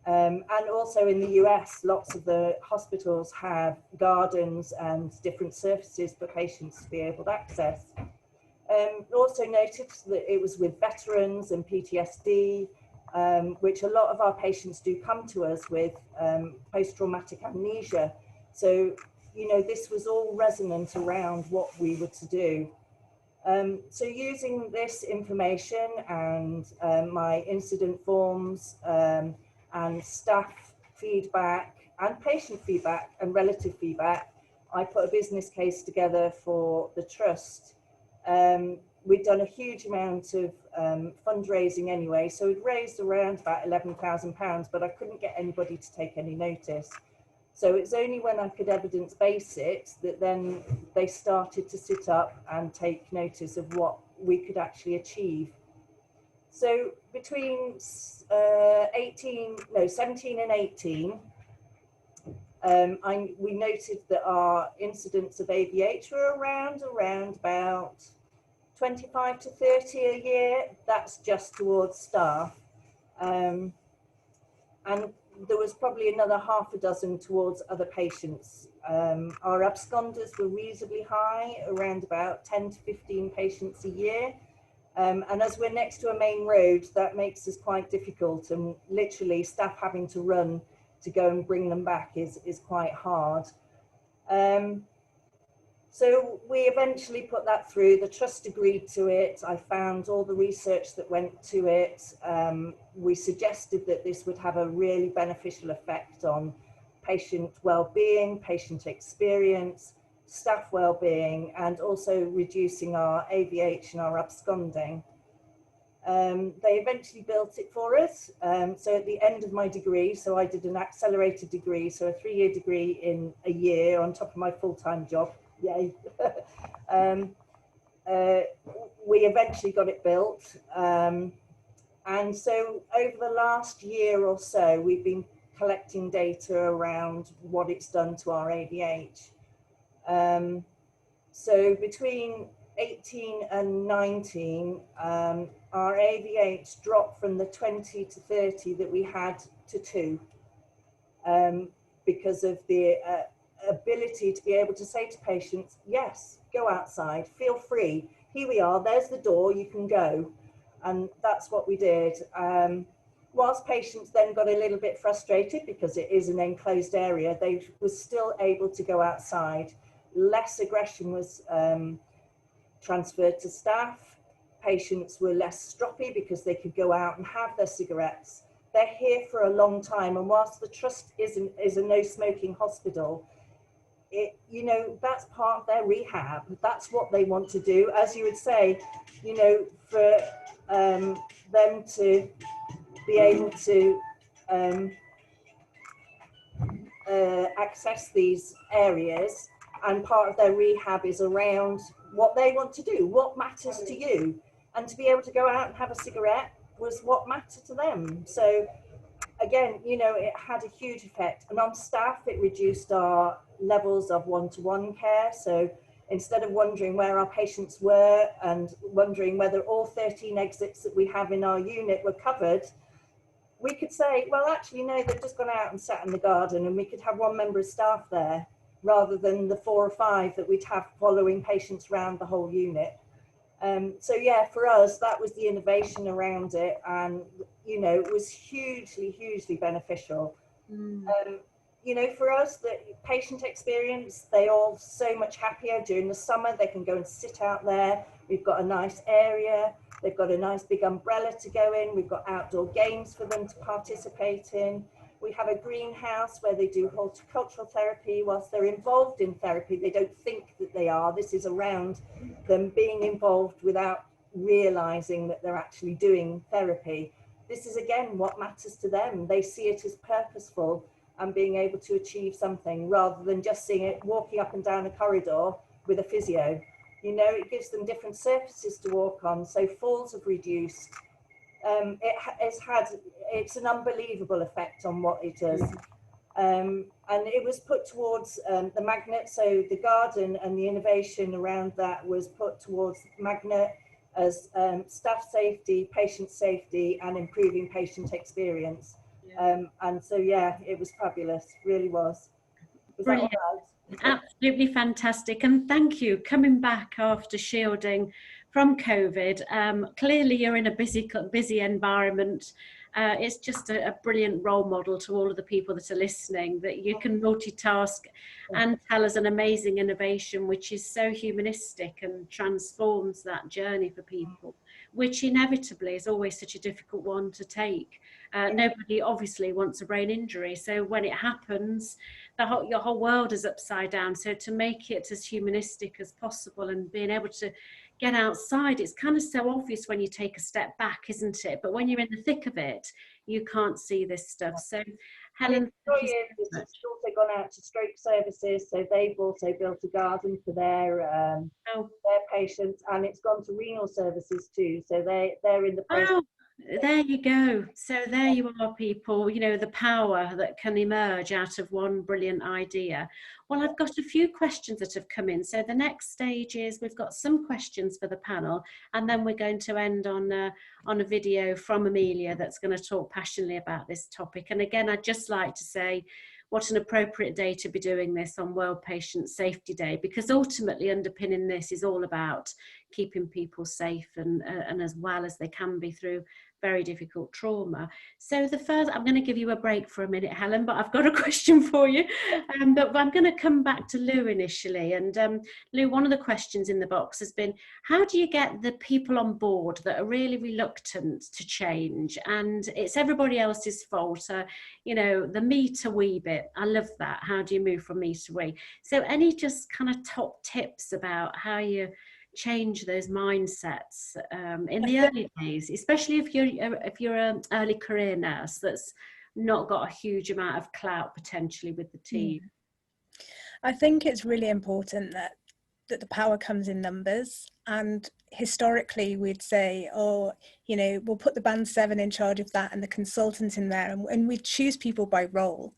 and also in the US, lots of the hospitals have gardens and different surfaces for patients to be able to access. Also noticed that it was with veterans and PTSD, which a lot of our patients do come to us with post-traumatic amnesia. So, you know, this was all resonant around what we were to do. So using this information and my incident forms and staff feedback and patient feedback and relative feedback, I put a business case together for the trust. We'd done a huge amount of fundraising anyway, so we'd raised around about £11,000, but I couldn't get anybody to take any notice. So it's only when I could evidence base it that then they started to sit up and take notice of what we could actually achieve. So between 17 and 18, we noted that our incidents of AVH were around about 25 to 30 a year. That's just towards staff. And there was probably another half a dozen towards other patients. Our absconders were reasonably high, around about 10 to 15 patients a year. And as we're next to a main road, that makes us quite difficult, and literally staff having to run to go and bring them back is quite hard. So we eventually put that through. The trust agreed to it. I found all the research that went to it. We suggested that this would have a really beneficial effect on patient well-being, patient experience, staff well-being, and also reducing our AVH and our absconding. They eventually built it for us. So at the end of my degree, so I did an accelerated degree, so a 3-year degree in a year on top of my full-time job. Yay. We eventually got it built. And so over the last year or so, we've been collecting data around what it's done to our AVH. So between 18 and 19, our AVH dropped from the 20 to 30 that we had to 2, because of the ability to be able to say to patients, yes, go outside, feel free, here we are, there's the door, you can go. And that's what we did. Whilst patients then got a little bit frustrated because it is an enclosed area, they were still able to go outside. Less aggression was transferred to staff. Patients were less stroppy because they could go out and have their cigarettes. They're here for a long time, and whilst the trust is a no smoking hospital, you know, that's part of their rehab. That's what they want to do. As you would say, you know, for them to be able to access these areas, and part of their rehab is around what they want to do, what matters to you, and to be able to go out and have a cigarette was what mattered to them. So again, you know, it had a huge effect, and on staff it reduced our levels of one-to-one care. So instead of wondering where our patients were and wondering whether all 13 exits that we have in our unit were covered, we could say, well, actually, no, they've just gone out and sat in the garden, and we could have one member of staff there rather than the 4 or 5 that we'd have following patients around the whole unit. So yeah, for us, that was the innovation around it, and you know, it was hugely, hugely beneficial. You know, for us, the patient experience, they all so much happier during the summer. They can go and sit out there. We've got a nice area. They've got a nice big umbrella to go in. We've got outdoor games for them to participate in. We have a greenhouse where they do horticultural therapy. Whilst they're involved in therapy, they don't think that they are. This is around them being involved without realizing that they're actually doing therapy. This is, again, what matters to them. They see it as purposeful and being able to achieve something rather than just seeing it walking up and down a corridor with a physio. You know, it gives them different surfaces to walk on, so falls have reduced. It's an unbelievable effect on what it does. And it was put towards the magnet, so the garden and the innovation around that was put towards magnet as staff safety, patient safety, and improving patient experience. And so, yeah, it was fabulous, really was. Was that all right? Absolutely fantastic, and thank you. Coming back after shielding from COVID, clearly you're in a busy environment. It's just a brilliant role model to all of the people that are listening, that you can multitask and tell us an amazing innovation which is so humanistic and transforms that journey for people, which inevitably is always such a difficult one to take. Nobody obviously wants a brain injury, so when it happens, your whole world is upside down. So to make it as humanistic as possible and being able to get outside, it's kind of so obvious when you take a step back, isn't it? But when you're in the thick of it, you can't see this stuff. So Helen, it's also gone out to stroke services, so they've also built a garden for their patients, and it's gone to renal services too, so they're in the process. There you go. So there you are, people, you know, the power that can emerge out of one brilliant idea. Well, I've got a few questions that have come in. So the next stage is we've got some questions for the panel, and then we're going to end on a video from Amelia that's going to talk passionately about this topic. And again, I'd just like to say what an appropriate day to be doing this on World Patient Safety Day, because ultimately underpinning this is all about keeping people safe and as well as they can be through very difficult trauma. So the first, I'm going to give you a break for a minute, Helen, but I've got a question for you. But I'm going to come back to Lou initially. And Lou, one of the questions in the box has been, how do you get the people on board that are really reluctant to change? And it's everybody else's fault. You know, the me to we bit. I love that. How do you move from me to we? So any just kind of top tips about how you change those mindsets in the early days, especially if you're an early career nurse that's not got a huge amount of clout potentially with the team? I think it's really important that the power comes in numbers, and historically we'd say, oh, you know, we'll put the band 7 in charge of that and the consultant in there, and we'd choose people by role.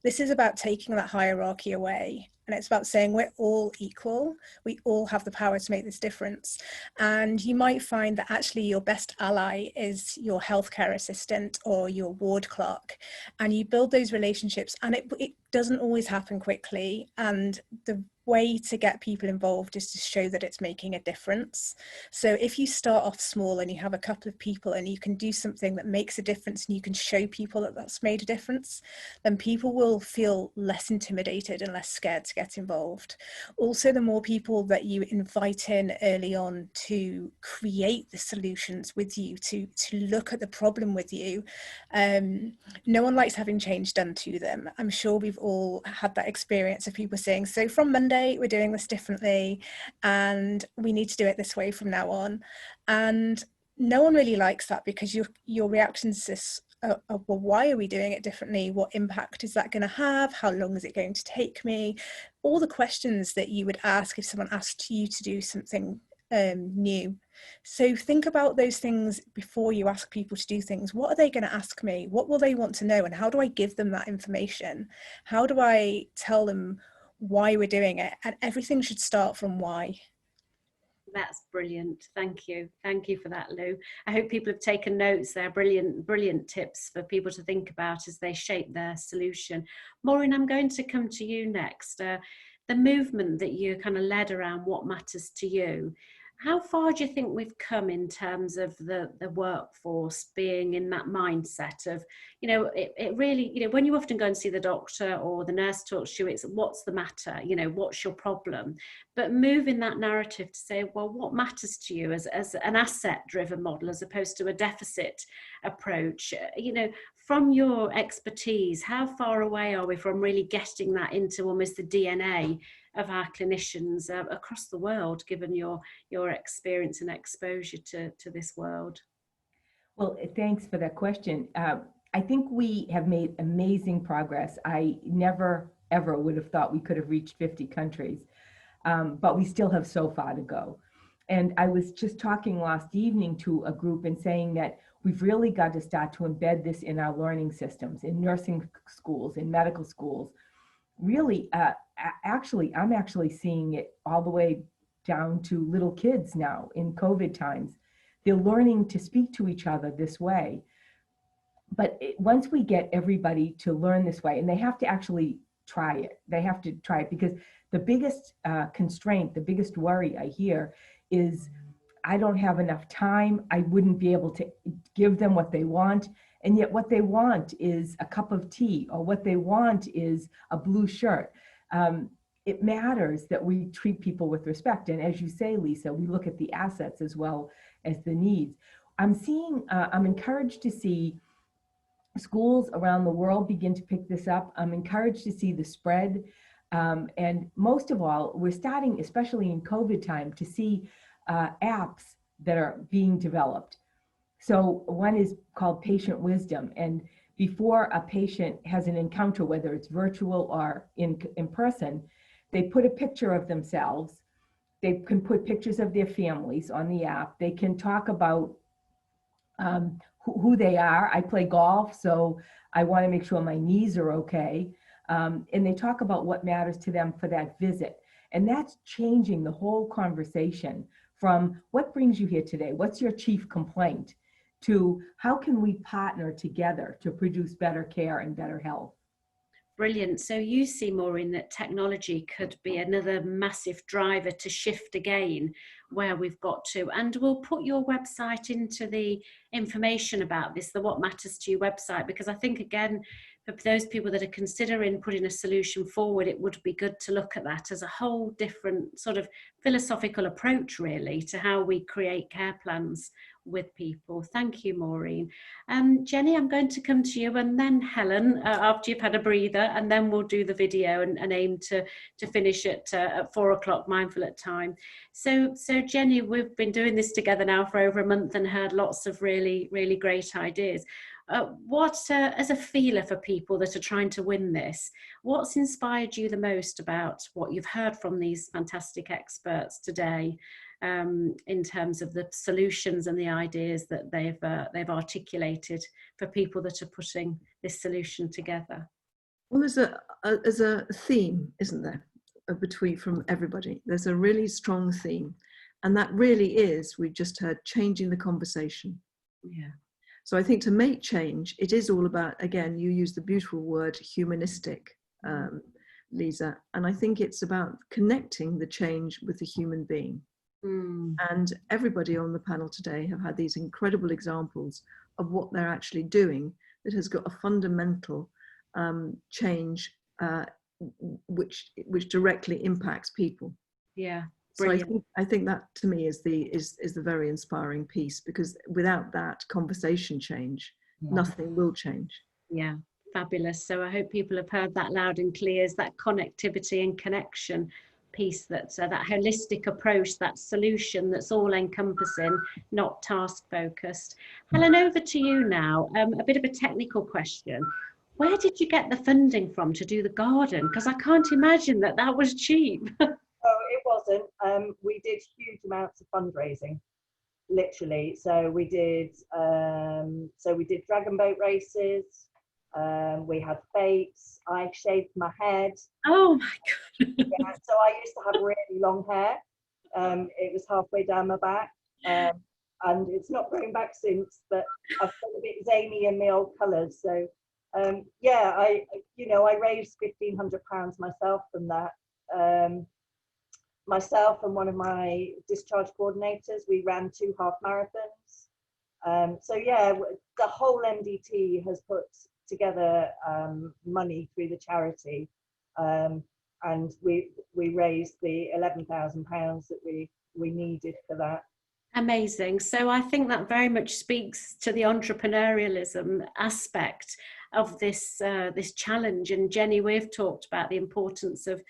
This is about taking that hierarchy away, and it's about saying we're all equal, we all have the power to make this difference. And you might find that actually your best ally is your healthcare assistant or your ward clerk, and you build those relationships, and it doesn't always happen quickly, and the way to get people involved is to show that it's making a difference. So if you start off small and you have a couple of people and you can do something that makes a difference and you can show people that that's made a difference, then people will feel less intimidated and less scared to get involved. Also, the more people that you invite in early on to create the solutions with you, to look at the problem with you, no one likes having change done to them. I'm sure we've all had that experience of people saying, so from Monday we're doing this differently and we need to do it this way from now on. And no one really likes that, because your reactions is, well, why are we doing it differently? What impact is that going to have? How long is it going to take me? All the questions that you would ask if someone asked you to do something new. So think about those things before you ask people to do things. What are they going to ask me? What will they want to know? And how do I give them that information? How do I tell them why we're doing it? And everything should start from why. That's brilliant. Thank you. Thank you for that, Lou. I hope people have taken notes there. Brilliant, brilliant tips for people to think about as they shape their solution. Maureen, I'm going to come to you next. The movement that you kind of led around what matters to you, how far do you think we've come in terms of the workforce being in that mindset of, you know, it really, you know, when you often go and see the doctor or the nurse talks to you, it's what's the matter, you know, what's your problem? But moving that narrative to say, well, what matters to you as an asset-driven model as opposed to a deficit approach, you know, from your expertise, how far away are we from really getting that into almost the DNA of our clinicians across the world, given your experience and exposure to this world? Well, thanks for that question. I think we have made amazing progress. I never, ever would have thought we could have reached 50 countries, but we still have so far to go. And I was just talking last evening to a group and saying that we've really got to start to embed this in our learning systems, in nursing schools, in medical schools. Really, I'm actually seeing it all the way down to little kids now in COVID times. They're learning to speak to each other this way. But once we get everybody to learn this way, and they have to actually try it, because the biggest constraint, the biggest worry I hear is, I don't have enough time, I wouldn't be able to give them what they want. And yet what they want is a cup of tea, or what they want is a blue shirt. It matters that we treat people with respect. And as you say, Lisa, we look at the assets as well as the needs. I'm encouraged to see schools around the world begin to pick this up. I'm encouraged to see the spread. And most of all, we're starting, especially in COVID time, to see apps that are being developed. So one is called Patient Wisdom. And before a patient has an encounter, whether it's virtual or in person, they put a picture of themselves. They can put pictures of their families on the app. They can talk about who they are. I play golf, so I want to make sure my knees are okay. And they talk about what matters to them for that visit. And that's changing the whole conversation from what brings you here today? What's your chief complaint? To how can we partner together to produce better care and better health? Brilliant. So you see, Maureen, that technology could be another massive driver to shift again where we've got to. And we'll put your website into the information about this, the What Matters to You website, because I think, again, for those people that are considering putting a solution forward, it would be good to look at that as a whole different sort of philosophical approach, really, to how we create care plans with people. Thank you, Maureen. Jenny, I'm going to come to you, and then Helen, after you've had a breather, and then we'll do the video and aim to finish at 4 o'clock, mindful at time. So Jenny, we've been doing this together now for over a month and heard lots of really, really great ideas. As a feeler for people that are trying to win this, what's inspired you the most about what you've heard from these fantastic experts today, in terms of the solutions and the ideas that they've articulated for people that are putting this solution together? Well, there's a theme, isn't there, from everybody. There's a really strong theme, and that really is, we've just heard, changing the conversation. Yeah. So I think to make change, it is all about, again, you use the beautiful word humanistic, Lisa, and I think it's about connecting the change with the human being. And everybody on the panel today have had these incredible examples of what they're actually doing that has got a fundamental change which directly impacts people. Yeah. Brilliant. So I think that to me is the very inspiring piece, because without that conversation change, nothing will change. Yeah, fabulous. So I hope people have heard that loud and clear, is that connectivity and connection piece, that holistic approach, that solution that's all encompassing, not task focused. Helen, over to you now. A bit of a technical question. Where did you get the funding from to do the garden? Because I can't imagine that was cheap. Oh, it wasn't. We did huge amounts of fundraising, literally. So we did dragon boat races. We had fates. I shaved my head. Oh my God. Yeah, so I used to have really long hair. It was halfway down my back, and it's not grown back since. But I've got a bit zany in my old colours. So yeah, I raised £1,500 myself from that. Myself and one of my discharge coordinators, we ran 2 half marathons. So yeah, the whole MDT has put together money through the charity, and we raised the £11,000 that we needed for that. Amazing. So I think that very much speaks to the entrepreneurialism aspect of this challenge. And Jenny, we've talked about the importance of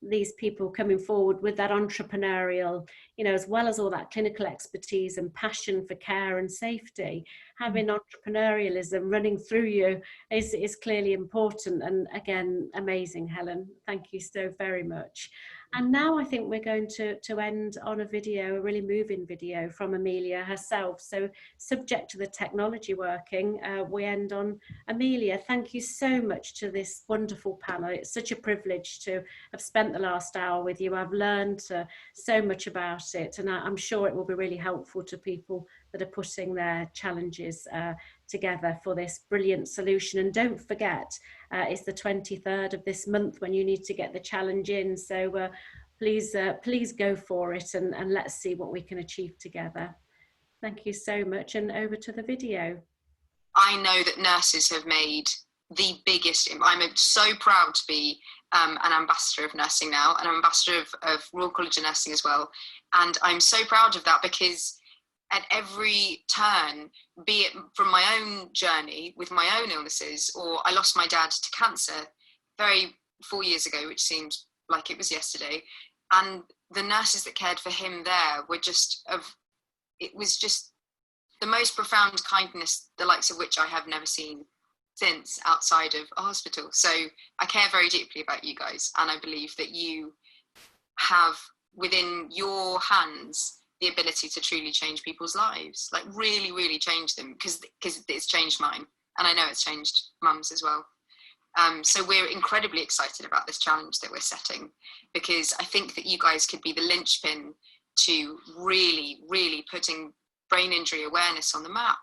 these people coming forward with that entrepreneurial, as well as all that clinical expertise and passion for care and safety. Having entrepreneurialism running through you is clearly important. And again, amazing, Helen. Thank you so very much. And now I think we're going to end on a video, a really moving video from Amelia herself. So subject to the technology working, we end on Amelia. Thank you so much to this wonderful panel. It's such a privilege to have spent the last hour with you. I've learned so much about it, and I'm sure it will be really helpful to people that are putting their challenges together for this brilliant solution. And don't forget, it's the 23rd of this month when you need to get the challenge in. So please go for it, and let's see what we can achieve together. Thank you so much, and over to the video. I know that nurses have made the biggest, I'm so proud to be an ambassador of Nursing Now, an ambassador of Royal College of Nursing as well. And I'm so proud of that, because at every turn, be it from my own journey with my own illnesses, or I lost my dad to cancer 4 years ago, which seems like it was yesterday. And the nurses that cared for him there were it was just the most profound kindness, the likes of which I have never seen since outside of a hospital. So I care very deeply about you guys. And I believe that you have within your hands the ability to truly change people's lives, like really, really change them, because it's changed mine. And I know it's changed mum's as well. So we're incredibly excited about this challenge that we're setting, because I think that you guys could be the linchpin to really, really putting brain injury awareness on the map.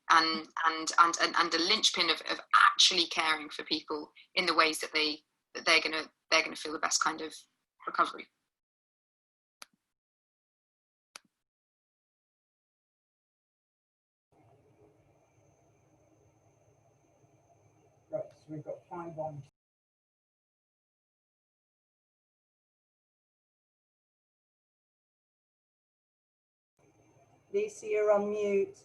and a linchpin of actually caring for people in the ways that they're gonna feel the best kind of recovery. Right, so we've got 5-1. Lisa, you're on mute.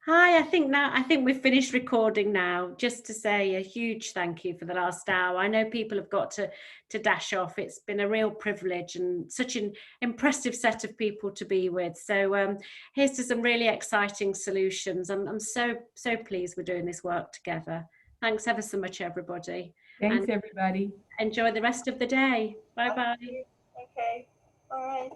Hi, I think we've finished recording now. Just to say a huge thank you for the last hour. I know people have got to dash off. It's been a real privilege and such an impressive set of people to be with. So here's to some really exciting solutions. I'm so pleased we're doing this work together. Thanks ever so much, everybody. Thanks, and everybody. enjoy the rest of the day. Bye bye. Okay, bye.